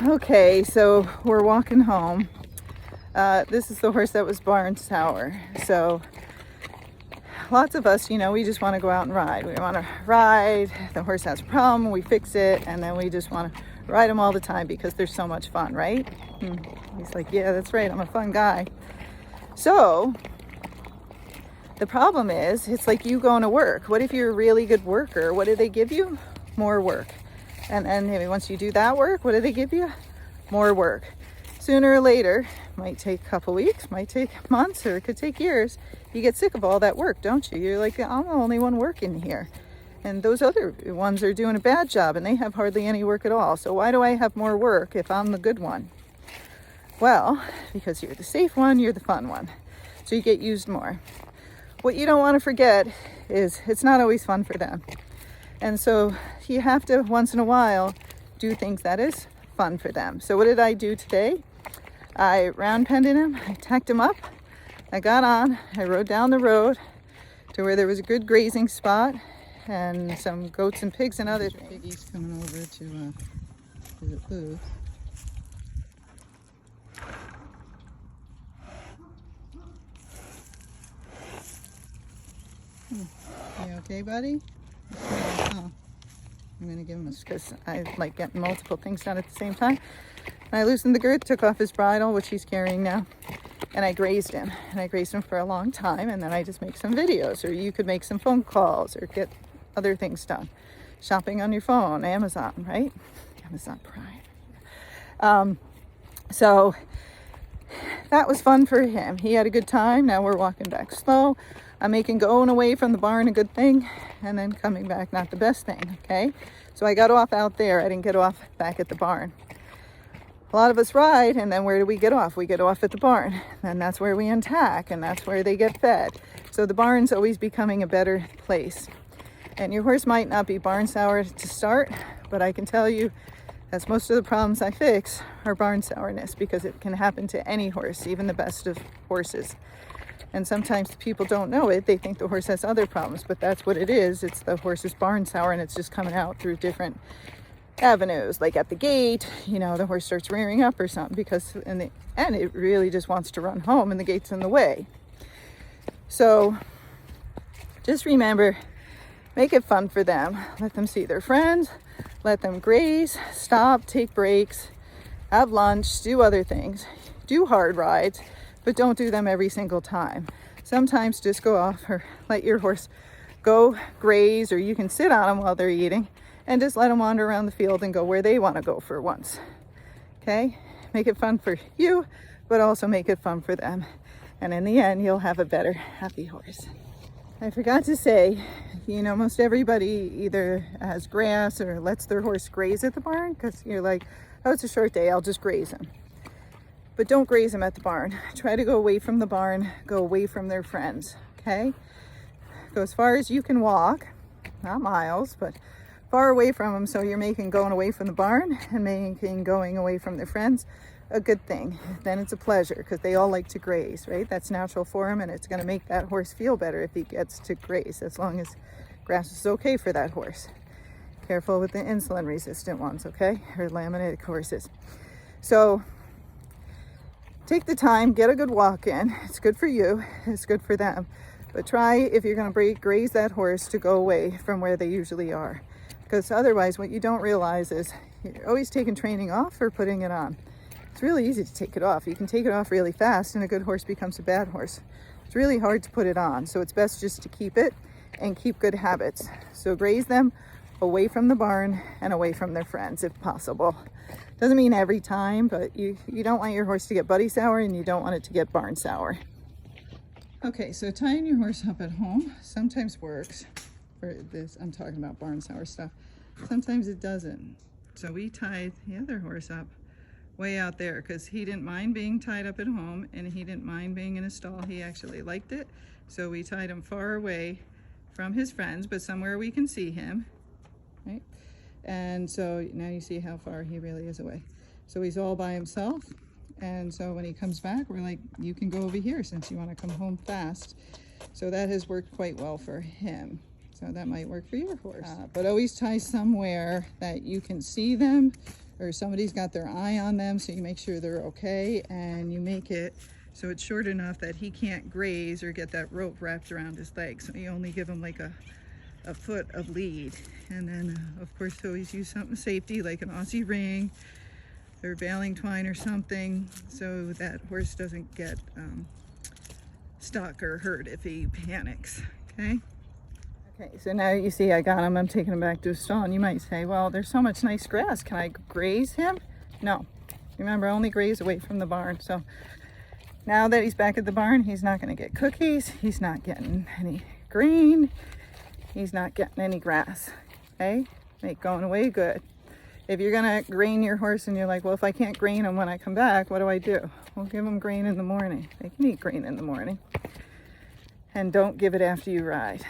Okay, so we're walking home. This is the horse that was barn sour. So lots of us, we just want to go out and ride. We want to ride. The horse has a problem, we fix it, and then we just want to ride him all the time because they're so much fun, right? He's like, yeah, that's right, I'm a fun guy. So the problem is, it's like you going to work. What if you're a really good worker? What do they give you? More work. And then maybe once you do that work, what do they give you? More work. Sooner or later, might take a couple weeks, might take months, or it could take years. You get sick of all that work, don't you? You're like, I'm the only one working here. And those other ones are doing a bad job and they have hardly any work at all. So why do I have more work if I'm the good one? Well, because you're the safe one, you're the fun one. So you get used more. What you don't want to forget is it's not always fun for them. And so you have to, once in a while, do things that is fun for them. So what did I do today? I round pended him, I tacked him up, I got on, I rode down the road to where there was a good grazing spot and some goats and pigs and other piggies coming over to the booth. You okay, buddy? Oh, I'm gonna give him a, because I like getting multiple things done at the same time. And I loosened the girth, took off his bridle, which he's carrying now, and I grazed him. And I grazed him for a long time, and then I just make some videos, or you could make some phone calls, or get other things done. Shopping on your phone, Amazon, right? Amazon Prime. So that was fun for him. He had a good time. Now we're walking back slow. I'm making going away from the barn a good thing, and then coming back not the best thing, okay? So I got off out there. I didn't get off back at the barn. A lot of us ride, and then where do we get off? We get off at the barn, and that's where we untack, and that's where they get fed. So the barn's always becoming a better place. And your horse might not be barn sour to start, but I can tell you that's most of the problems I fix are barn sourness, because it can happen to any horse, even the best of horses. And sometimes people don't know it. They think the horse has other problems, but that's what it is. It's the horse's barn sour, and it's just coming out through different avenues. Like at the gate, the horse starts rearing up or something, because in the end it really just wants to run home and the gate's in the way. So just remember, make it fun for them. Let them see their friends, let them graze, stop, take breaks, have lunch, do other things, do hard rides, but don't do them every single time. Sometimes just go off or let your horse go graze, or you can sit on them while they're eating and just let them wander around the field and go where they want to go for once. Okay? Make it fun for you, but also make it fun for them. And in the end, you'll have a better, happy horse. I forgot to say, most everybody either has grass or lets their horse graze at the barn, because you're like, oh, it's a short day, I'll just graze him. But don't graze them at the barn. Try to go away from the barn, go away from their friends, okay? Go as far as you can walk, not miles, but far away from them, so you're making going away from the barn and making going away from their friends a good thing. Then it's a pleasure, because they all like to graze, right? That's natural for them, and it's going to make that horse feel better if he gets to graze, as long as grass is okay for that horse. Careful with the insulin resistant ones, okay? Or laminated horses. So take the time, get a good walk in. It's good for you, it's good for them. But try, if you're going to graze that horse, to go away from where they usually are. Because otherwise, what you don't realize is you're always taking training off or putting it on. It's really easy to take it off. You can take it off really fast and a good horse becomes a bad horse. It's really hard to put it on. So it's best just to keep it and keep good habits. So graze them away from the barn and away from their friends if possible. Doesn't mean every time, but you don't want your horse to get buddy sour, and you don't want it to get barn sour. Okay, so tying your horse up at home sometimes works. For this, I'm talking about barn sour stuff. Sometimes it doesn't. So we tied the other horse up way out there, because he didn't mind being tied up at home, and he didn't mind being in a stall. He actually liked it. So we tied him far away from his friends, but somewhere we can see him, right? And so now you see how far he really is away. So he's all by himself. And so when he comes back, we're like, you can go over here since you want to come home fast. So that has worked quite well for him. So that might work for your horse. But always tie somewhere that you can see them, or somebody's got their eye on them, so you make sure they're okay, and you make it so it's short enough that he can't graze or get that rope wrapped around his leg. So you only give him like a foot of lead. And then of course always use something safety like an Aussie ring or baling twine or something, so that horse doesn't get stuck or hurt if he panics. Okay, so now you see I got him, I'm taking him back to a stall, and you might say, well, there's so much nice grass, can I graze him? No, remember, only graze away from the barn. So now that he's back at the barn, he's not going to get cookies, he's not getting any grain, he's not getting any grass. Okay, make going away good. If you're gonna grain your horse and you're like, well, if I can't grain him when I come back, what do? Well, give them grain in the morning. They can eat grain in the morning. And don't give it after you ride.